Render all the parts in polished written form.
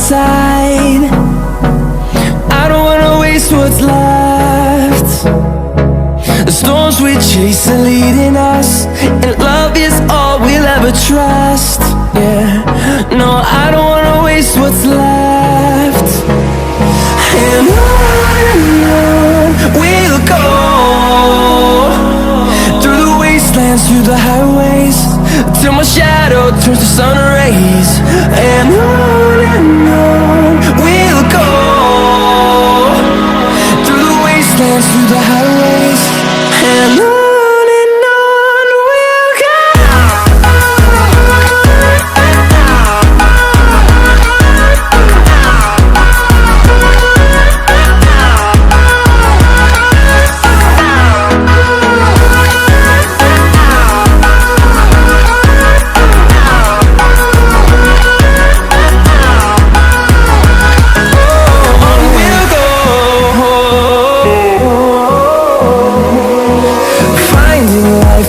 side. I don't wanna waste what's left. The storms we chase are leading us, and love is all we'll ever trust. Yeah, no, I don't wanna waste what's left. And on we'll go, through the wastelands, through the highways, till my shadow turns to sun rays. And on we'll go, through the wastelands, through the highways, and on we'll go.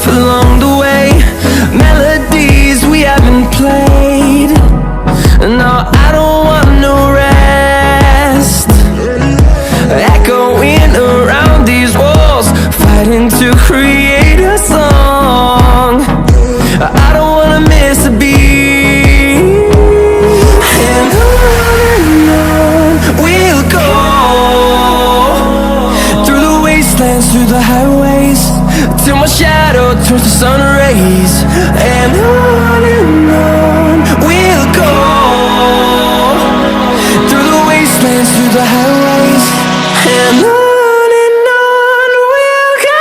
Along the way, melodies we haven't played. No, I don't want no rest. Echoing around these walls, fighting to create a song. I don't wanna miss a beat. And on we'll go, through the wastelands, through the highways, till my shadow turns to sun rays. And on we'll go, through the wastelands, through the highways, and on we'll go.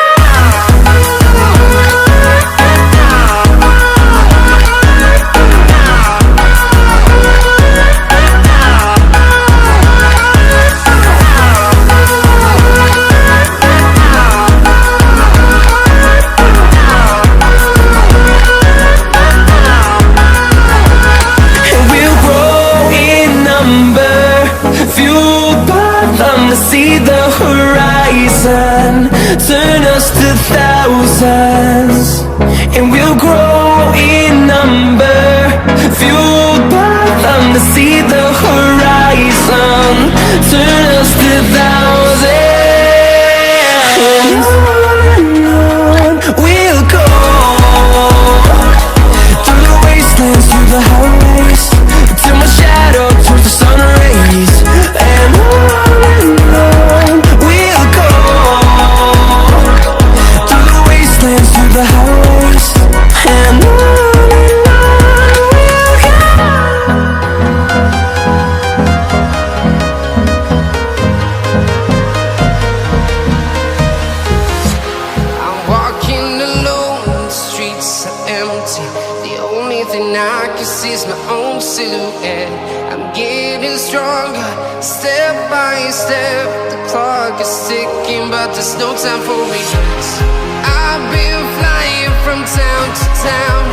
See the horizon, turn us to thousands, and we'll grow in number, fueled by them to see the horizon, turn us to thousands. And on we'll go, through the wastelands, through the highways, till my shadow turns to sun rays. And on we'll go, through the wastelands, through the highways, and on we'll go. I'm walking alone, the streets are empty. The only thing I can see is my own silhouette. I'm getting stronger, step by step. The clock is ticking, but there's no time for regrets. I've been flying from town to town,